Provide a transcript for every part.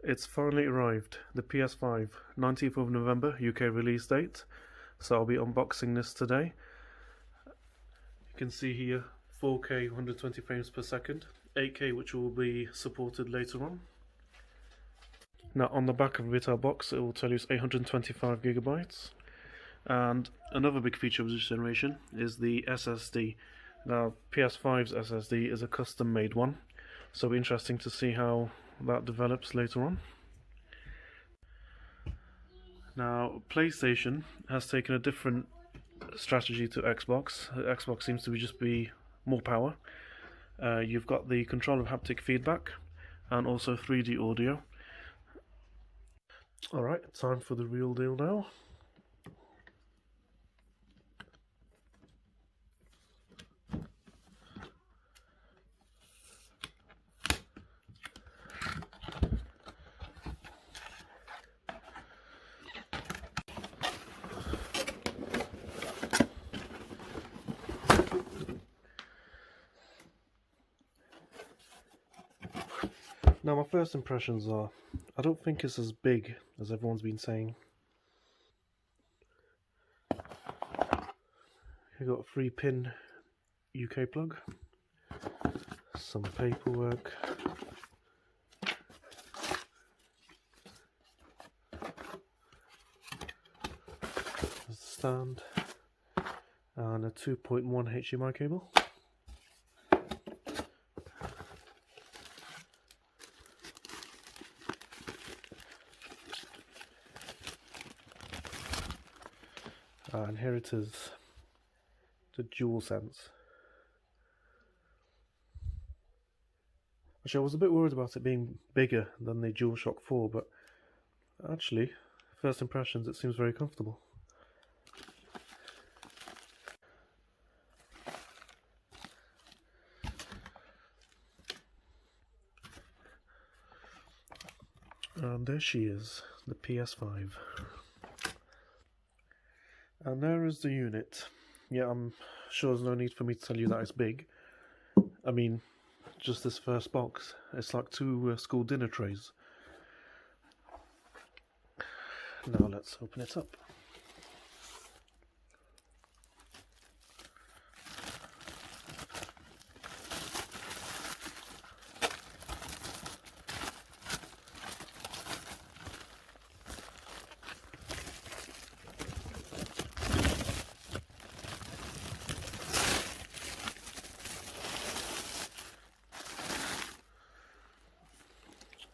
It's finally arrived, the PS5, 19th of November, UK release date. So I'll be unboxing this today. You can see here 4K 120 frames per second, 8K which will be supported later on. Now on the back of the retail box it will tell you it's 825 gigabytes. And another big feature of this generation is the SSD. Now PS5's SSD is a custom made one, so it'll be interesting to see how that develops later on. Now PlayStation has taken a different strategy to Xbox. Xbox seems to just be more power. You've got the control of haptic feedback and also 3D audio. Alright, time for the real deal now. Now my first impressions are, I don't think it's as big as everyone's been saying. You've got a 3-pin UK plug, some paperwork, there's the stand, and a 2.1 HDMI cable. And here it is, the DualSense. Actually, I was a bit worried about it being bigger than the DualShock 4, but actually, first impressions, it seems very comfortable. And there she is, the PS5. And there is the unit. Yeah, I'm sure there's no need for me to tell you that it's big. I mean, just this first box, it's like two school dinner trays. Now let's open it up.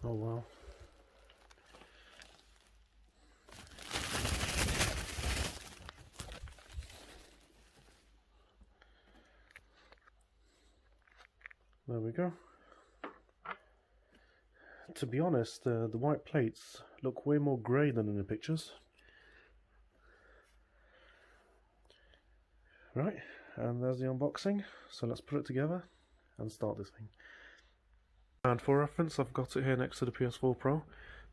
Oh wow. There we go. To be honest, the white plates look way more grey than in the pictures. Right, and there's the unboxing. So let's put it together and start this thing. And for reference, I've got it here next to the PS4 Pro.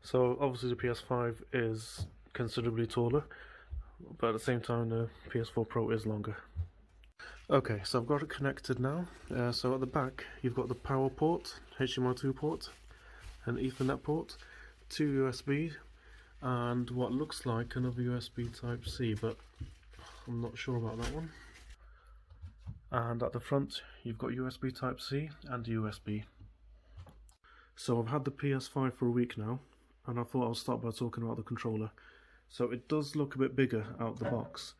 So obviously the PS5 is considerably taller, but at the same time the PS4 Pro is longer. Okay, so I've got it connected now. So at the back you've got the power port, HDMI 2 port, an Ethernet port, 2 USB, and what looks like another USB Type-C, but I'm not sure about that one. And at the front you've got USB Type-C and USB. So I've had the PS5 for a week now, and I thought I'll start by talking about the controller. So it does look a bit bigger out the box,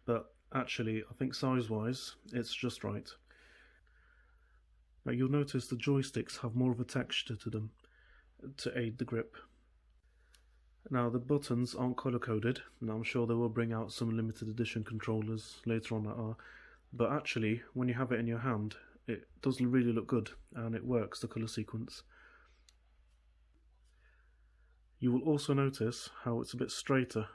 but actually I think size-wise it's just right. Now you'll notice the joysticks have more of a texture to them to aid the grip. Now the buttons aren't colour-coded, and I'm sure they will bring out some limited edition controllers later on that are, but actually when you have it in your hand it does really look good, and it works, the colour sequence. You will also notice how it's a bit straighter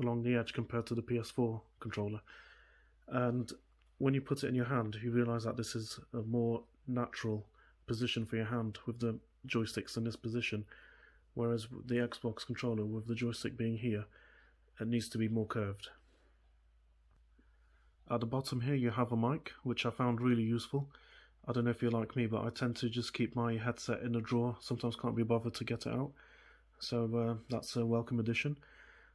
along the edge compared to the PS4 controller, and when you put it in your hand you realise that this is a more natural position for your hand with the joysticks in this position, whereas the Xbox controller with the joystick being here, it needs to be more curved. At the bottom here you have a mic, which I found really useful. I don't know if you're like me, but I tend to just keep my headset in a drawer. Sometimes can't be bothered to get it out. So that's a welcome addition.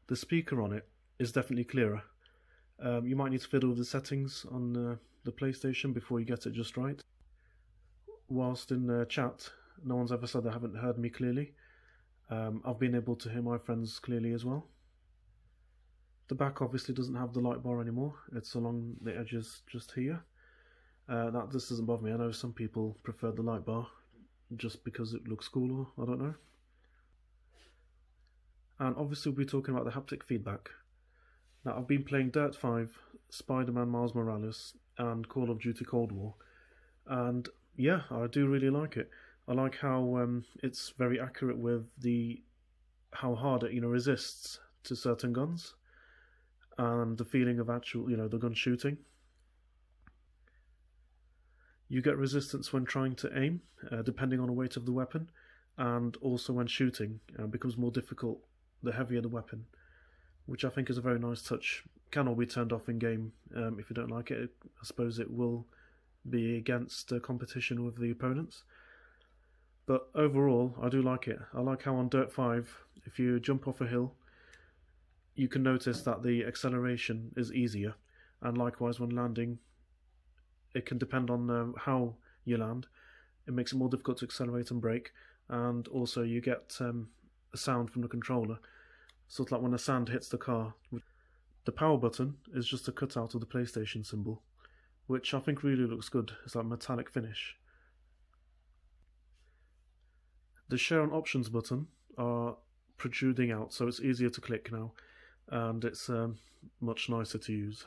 The speaker on it is definitely clearer. You might need to fiddle with the settings on the PlayStation before you get it just right. Whilst in chat, no one's ever said they haven't heard me clearly. I've been able to hear my friends clearly as well. The back obviously doesn't have the light bar anymore. It's along the edges just here. This doesn't bother me. I know some people prefer the light bar just because it looks cooler, I don't know. And obviously we'll be talking about the haptic feedback. Now I've been playing Dirt 5, Spider-Man Miles Morales and Call of Duty Cold War, and yeah, I do really like it. I like how it's very accurate with how hard it resists to certain guns, and the feeling of actual the gun shooting. You get resistance when trying to aim, depending on the weight of the weapon, and also when shooting. It becomes more difficult the heavier the weapon, which I think is a very nice touch. Can all be turned off in game if you don't like it. I suppose it will be against competition with the opponents. But overall, I do like it. I like how on Dirt 5, if you jump off a hill, you can notice that the acceleration is easier, and likewise when landing, it can depend on how you land. It makes it more difficult to accelerate and brake, and also you get a sound from the controller, sort of like when the sand hits the car. The power button is just a cutout of the PlayStation symbol, which I think really looks good. It's like a metallic finish. The share and options button are protruding out, so it's easier to click now, and it's much nicer to use.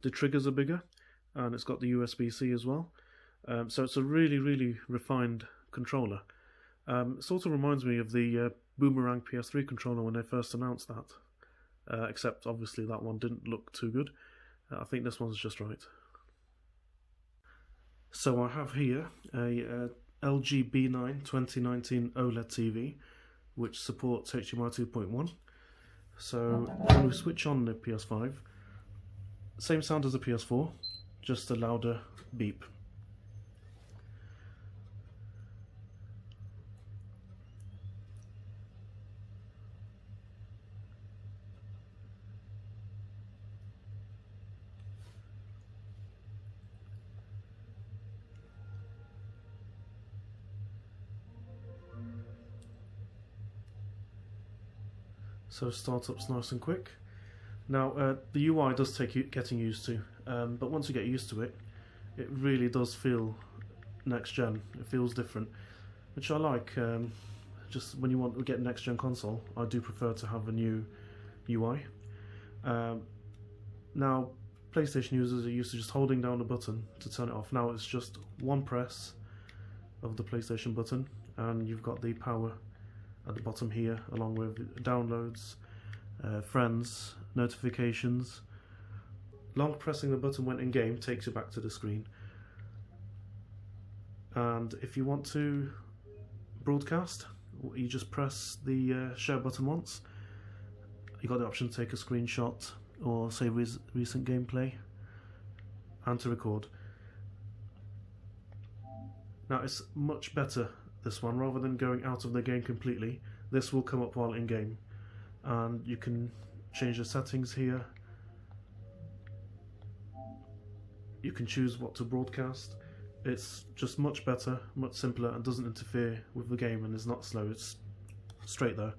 The triggers are bigger, and it's got the USB-C as well, so it's a really refined controller. It sort of reminds me of the Boomerang PS3 controller when they first announced that, except obviously that one didn't look too good. I think this one's just right. So I have here a LG B9 2019 OLED TV, which supports HDMI 2.1. So when we switch on the PS5, same sound as the PS4, just a louder beep. So startup's nice and quick. Now the UI does take getting used to, but once you get used to it, it really does feel next gen. It feels different, which I like. Just when you want to get next gen console, I do prefer to have a new UI. Now PlayStation users are used to just holding down the button to turn it off. Now it's just one press of the PlayStation button, and you've got the power at the bottom here, along with downloads, friends, notifications. Long pressing the button when in game takes you back to the screen. And if you want to broadcast, you just press the share button once. You got the option to take a screenshot or save recent gameplay, and to record. Now it's much better, this one, rather than going out of the game completely. This will come up while in game, and you can change the settings here. You can choose what to broadcast. It's just much better, much simpler, and doesn't interfere with the game, and is not slow. It's straight there.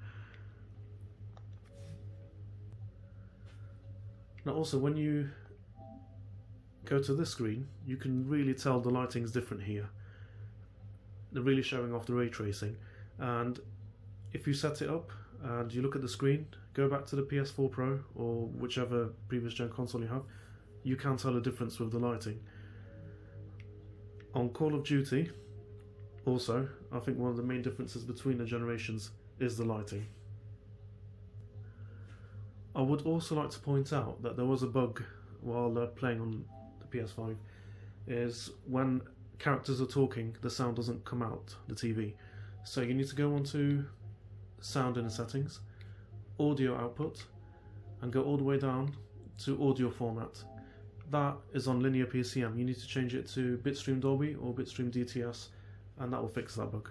Now also, when you go to this screen, you can really tell the lighting's different here. They're really showing off the ray tracing, and if you set it up and you look at the screen, go back to the PS4 Pro or whichever previous gen console you have, you can tell a difference with the lighting. On Call of Duty, also, I think one of the main differences between the generations is the lighting. I would also like to point out that there was a bug while playing on the PS5, is when characters are talking, the sound doesn't come out the TV. So you need to go onto sound in the settings, audio output, and go all the way down to audio format. that is on linear PCM. You need to change it to Bitstream Dolby or Bitstream DTS, and that will fix that bug.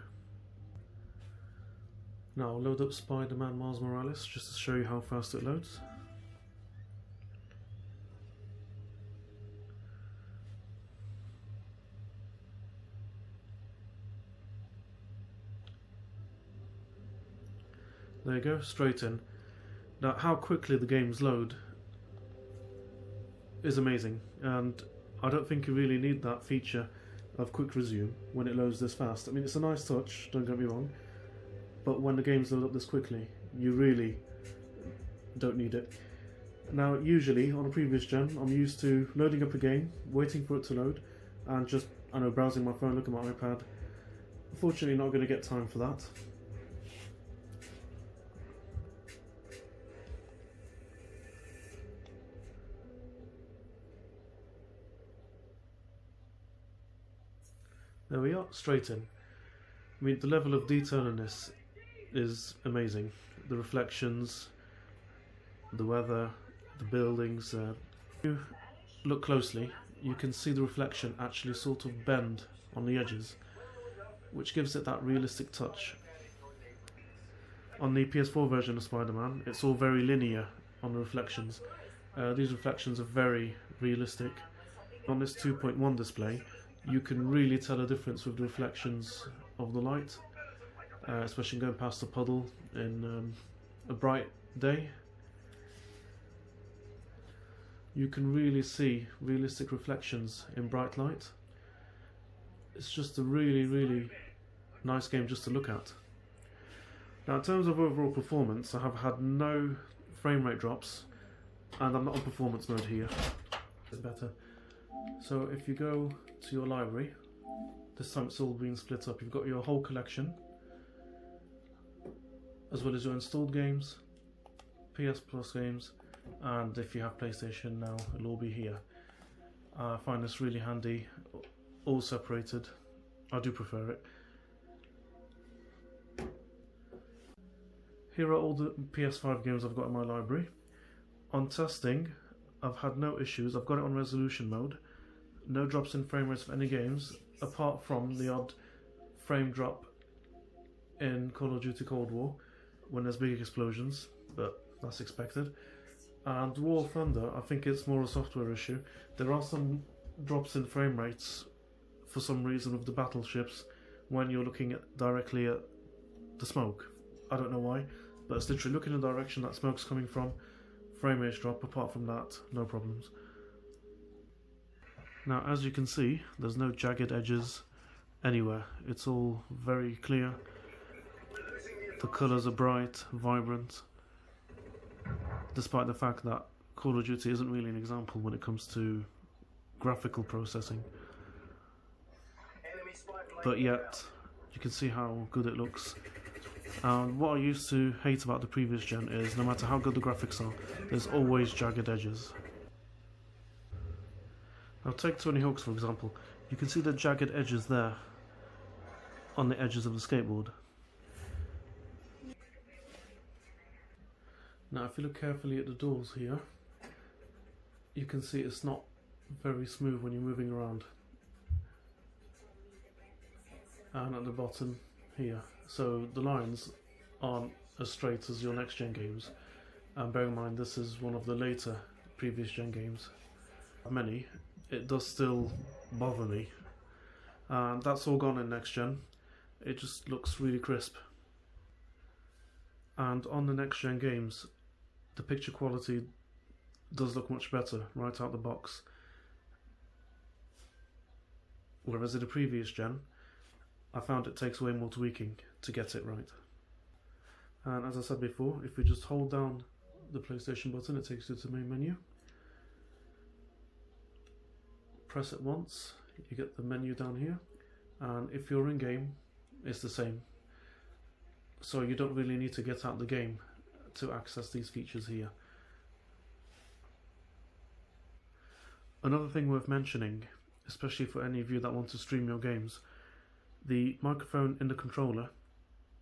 Now I'll load up Spider-Man Miles Morales just to show you how fast it loads. There you go, straight in. Now how quickly the games load is amazing, and I don't think you really need that feature of quick resume when it loads this fast. I mean, it's a nice touch, don't get me wrong, but when the games load up this quickly, you really don't need it. Now usually on a previous gen, I'm used to loading up a game, waiting for it to load, and just, I know, browsing my phone, looking at my iPad. Unfortunately not going to get time for that. There we are, straight in. I mean, the level of detail in this is amazing. The reflections, the weather, the buildings. If you look closely, you can see the reflection actually sort of bend on the edges, which gives it that realistic touch. On the PS4 version of Spider-Man, it's all very linear on the reflections. These reflections are very realistic. On this 2.1 display, you can really tell a difference with the reflections of the light, especially going past a puddle in a bright day. You can really see realistic reflections in bright light. It's just a really, really nice game just to look at. Now in terms of overall performance, I have had no frame rate drops, and I'm not on performance mode here. It's better. So if you go to your library, this time it's all being split up. You've got your whole collection, as well as your installed games, PS Plus games, and if you have PlayStation now, it'll all be here. I find this really handy, all separated. I do prefer it. Here are all the PS5 games I've got in my library. On testing, I've had no issues. I've got it on resolution mode. No drops in frame rates of any games, apart from the odd frame drop in Call of Duty Cold War when there's big explosions, but that's expected. And War of Thunder, I think it's more a software issue. There are some drops in frame rates for some reason with the battleships when you're looking directly at the smoke. I don't know why, but it's literally looking in the direction that smoke's coming from. Frame rates drop. Apart from that, no problems. Now as you can see, there's no jagged edges anywhere. It's all very clear. The colours are bright, vibrant, despite the fact that Call of Duty isn't really an example when it comes to graphical processing. But yet, you can see how good it looks. And what I used to hate about the previous gen is no matter how good the graphics are, there's always jagged edges. Now take Tony Hawk's for example. You can see the jagged edges there on the edges of the skateboard. Now if you look carefully at the doors here, you can see it's not very smooth when you're moving around. And at the bottom here, so the lines aren't as straight as your next gen games. And bear in mind this is one of the later previous gen games. Many, it does still bother me. And that's all gone in next gen. It just looks really crisp. And on the next gen games, the picture quality does look much better right out the box. Whereas in the previous gen, I found it takes way more tweaking to get it right. And as I said before, if we just hold down the PlayStation button, it takes you to the main menu. Press it once, you get the menu down here, and if you're in game, it's the same. So you don't really need to get out the game to access these features here. Another thing worth mentioning, especially for any of you that want to stream your games, the microphone in the controller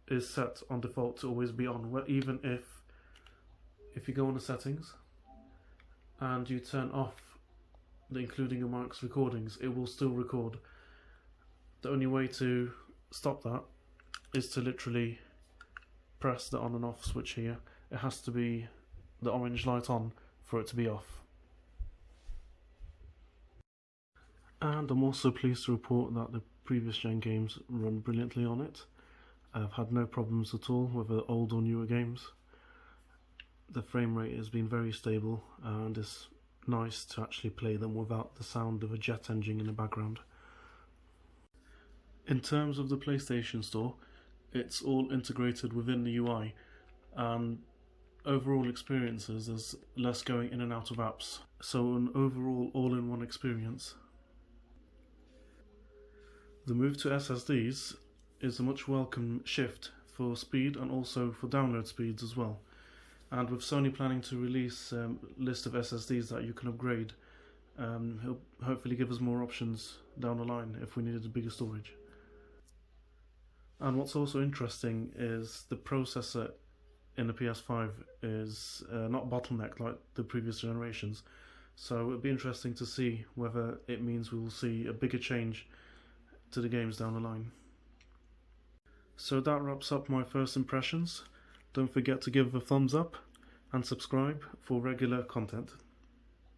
is set on default to always be on, where even if you go on the settings and you turn off including your mic's recordings, it will still record. The only way to stop that is to literally press the on and off switch here. It has to be the orange light on for it to be off. And I'm also pleased to report that the previous gen games run brilliantly on it. I've had no problems at all with the old or newer games. The frame rate has been very stable, and it's nice to actually play them without the sound of a jet engine in the background. In terms of the PlayStation Store, it's all integrated within the UI, and overall experiences there's less going in and out of apps, so an overall all-in-one experience. The move to SSDs is a much welcome shift for speed and also for download speeds as well. And with Sony planning to release a list of SSDs that you can upgrade, he'll hopefully give us more options down the line if we needed a bigger storage. And what's also interesting is the processor in the PS5 is not bottlenecked like the previous generations, so it'd be interesting to see whether it means we will see a bigger change to the games down the line. So that wraps up my first impressions. Don't forget to give a thumbs up and subscribe for regular content.